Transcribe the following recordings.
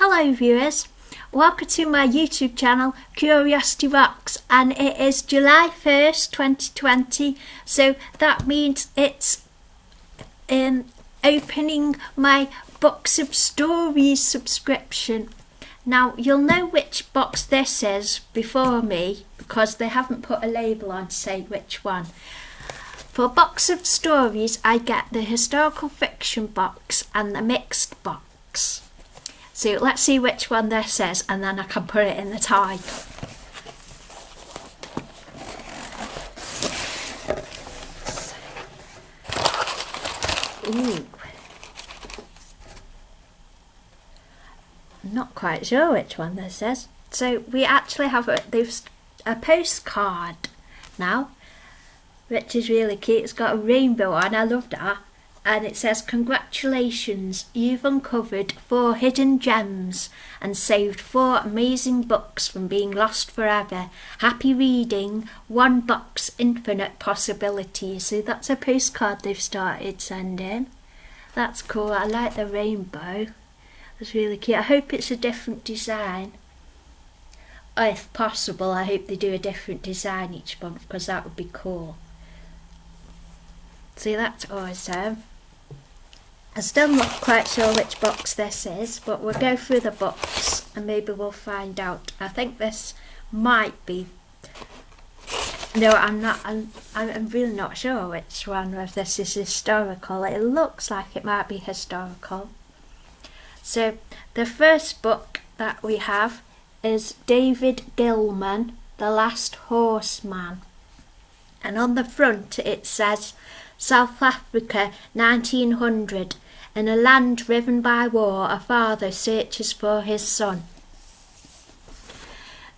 Hello viewers, welcome to my YouTube channel Curiosity Rocks, and it is July 1st 2020, so that means it's opening my Box of Stories subscription. Now you'll know which box this is before me because they haven't put a label on to say which one. For Box of Stories I get the historical fiction box and the mixed box. So let's see which one this is and then I can put it in the title. Ooh. I'm not quite sure which one this is. So we actually have a postcard now, which is really cute. It's got a rainbow on, I love that. And it says, "Congratulations, you've uncovered 4 hidden gems and saved 4 amazing books from being lost forever. Happy reading, 1 box, infinite possibilities." So that's a postcard they've started sending. That's cool, I like the rainbow. It's really cute. I hope it's a different design. Or if possible, I hope they do a different design each month because that would be cool. So that's awesome. I'm still not quite sure which box this is, but we'll go through the books and maybe we'll find out. I think this might be... No, I'm not. I'm really not sure which one of this is historical. It looks like it might be historical. So the first book that we have is David Gilman, The Last Horseman. And on the front it says, "South Africa, 1900. In a land riven by war, a father searches for his son."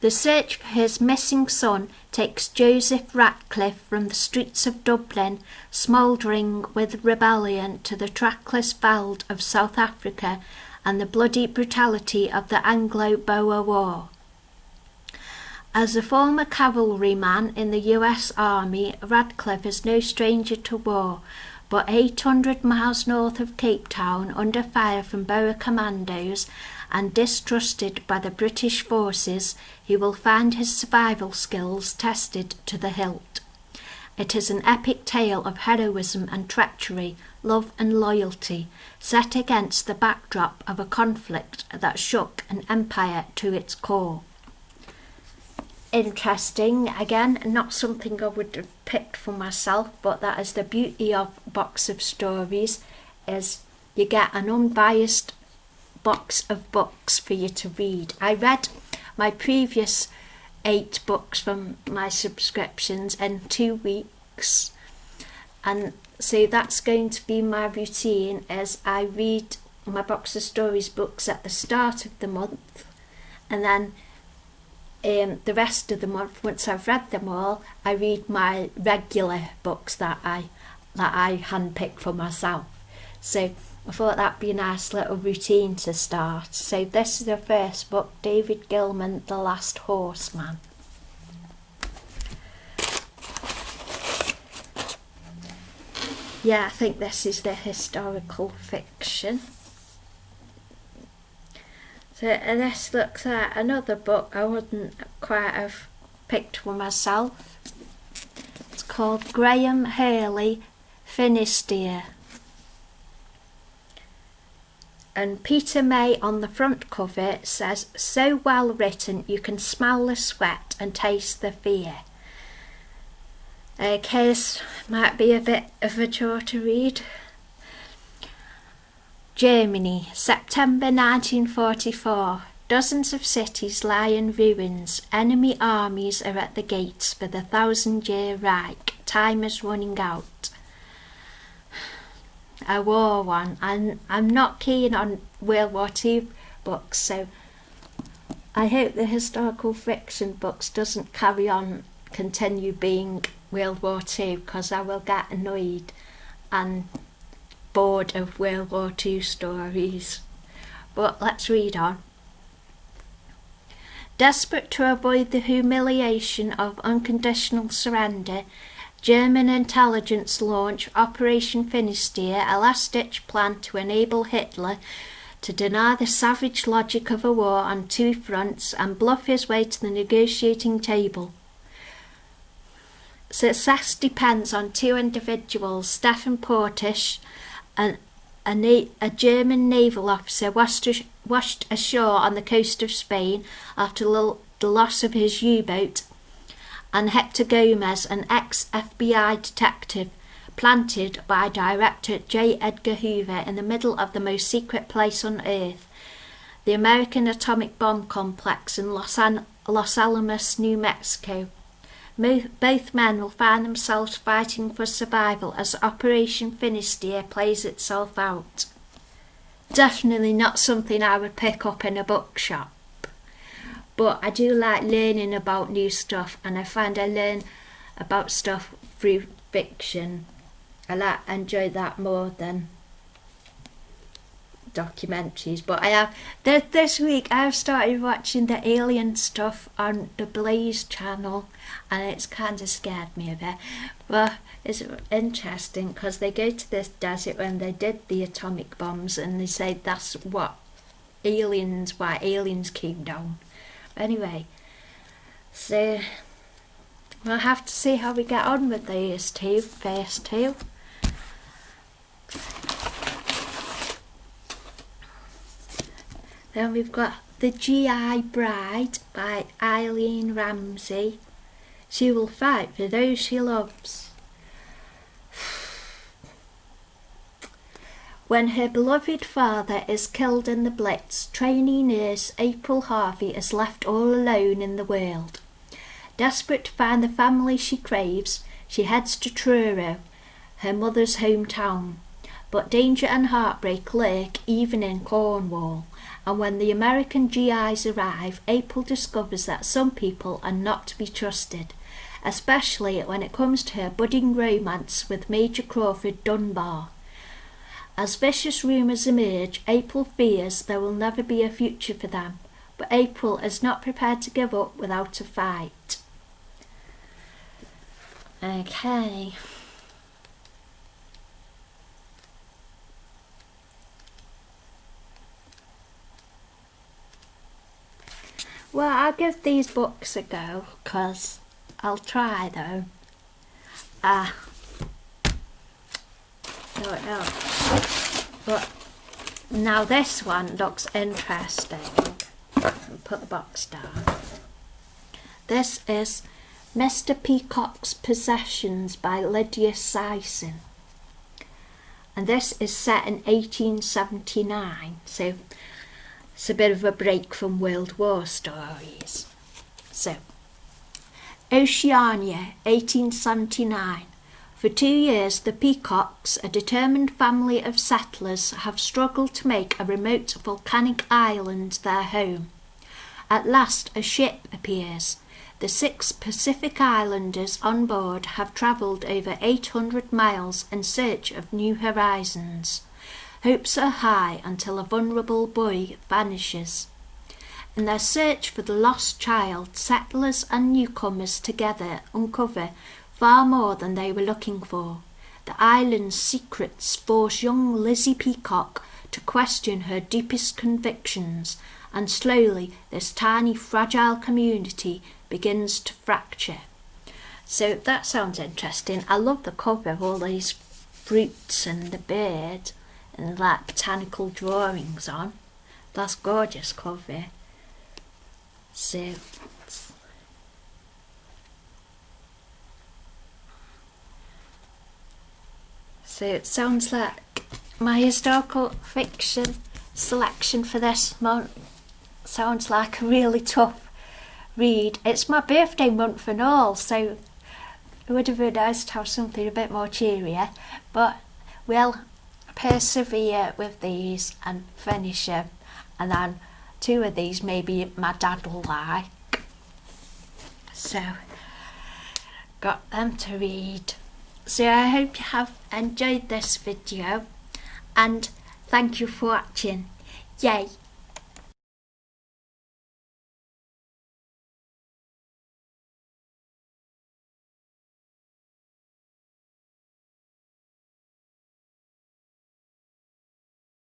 The search for his missing son takes Joseph Ratcliffe from the streets of Dublin, smouldering with rebellion, to the trackless veld of South Africa and the bloody brutality of the Anglo-Boer War. As a former cavalryman in the US Army, Radcliffe is no stranger to war, but 800 miles north of Cape Town, under fire from Boer commandos and distrusted by the British forces, he will find his survival skills tested to the hilt. It is an epic tale of heroism and treachery, love and loyalty, set against the backdrop of a conflict that shook an empire to its core. Interesting. Again, not something I would have picked for myself, but that is the beauty of Box of Stories, is you get an unbiased box of books for you to read. I read my previous 8 books from my subscriptions in 2 weeks, and so that's going to be my routine, as I read my Box of Stories books at the start of the month, and then the rest of the month, once I've read them all, I read my regular books that I handpicked for myself. So I thought that'd be a nice little routine to start. So this is the first book, David Gilman, The Last Horseman. Yeah, I think this is the historical fiction. So this looks like another book I wouldn't quite have picked for myself. It's called Graham Halley, Finisterre. And Peter May on the front cover says, "So well written you can smell the sweat and taste the fear." Okay, this might be a bit of a chore to read. Germany, September 1944. Dozens of cities lie in ruins. Enemy armies are at the gates for the 1,000-year Reich. Time is running out. A war one. I'm not keen on World War II books, so I hope the historical fiction books doesn't continue being World War II, because I will get annoyed and bored of World War II stories. But let's read on. Desperate to avoid the humiliation of unconditional surrender, German intelligence launched Operation Finisterre, a last-ditch plan to enable Hitler to deny the savage logic of a war on two fronts and bluff his way to the negotiating table. Success depends on two individuals, Stefan Portisch, a German naval officer washed ashore on the coast of Spain after the loss of his U-boat, and Hector Gomez, an ex-FBI detective planted by director J. Edgar Hoover in the middle of the most secret place on Earth, the American atomic bomb complex in Los Alamos, New Mexico. Both men will find themselves fighting for survival as Operation Finisterre plays itself out. Definitely not something I would pick up in a bookshop, but I do like learning about new stuff, and I find I learn about stuff through fiction. I enjoy that more than documentaries. But this week I've started watching the alien stuff on the Blaze channel, and it's kind of scared me a bit, but it's interesting because they go to this desert when they did the atomic bombs, and they say that's why aliens came down. Anyway, so we'll have to see how we get on with these first two. Then we've got The GI Bride by Eileen Ramsay. She will fight for those she loves. When her beloved father is killed in the Blitz, trainee nurse April Harvey is left all alone in the world. Desperate to find the family she craves, she heads to Truro, her mother's hometown. But danger and heartbreak lurk even in Cornwall, and when the American GIs arrive, April discovers that some people are not to be trusted, especially when it comes to her budding romance with Major Crawford Dunbar. As vicious rumours emerge, April fears there will never be a future for them, but April is not prepared to give up without a fight. Okay. Well, I'll give these books a go, because I'll try though. Don't know. But now this one looks interesting. Put the box down. This is Mr. Peacock's Possessions by Lydia Sizer. And this is set in 1879, so it's a bit of a break from World War stories. So, Oceania, 1879. For 2 years, the Peacocks, a determined family of settlers, have struggled to make a remote volcanic island their home. At last, a ship appears. The 6 Pacific Islanders on board have travelled over 800 miles in search of new horizons. Hopes are high until a vulnerable boy vanishes. In their search for the lost child, settlers and newcomers together uncover far more than they were looking for. The island's secrets force young Lizzie Peacock to question her deepest convictions, and slowly this tiny, fragile community begins to fracture. So that sounds interesting. I love the cover of all these fruits and the bird and like botanical drawings on. That's gorgeous cover. So it sounds like my historical fiction selection for this month sounds like a really tough read. It's my birthday month and all, so it would have been nice to have something a bit more cheerier, but we'll persevere with these and finish them, and then 2 of these maybe my dad will like. So, got them to read. So I hope you have enjoyed this video, and thank you for watching. Yay!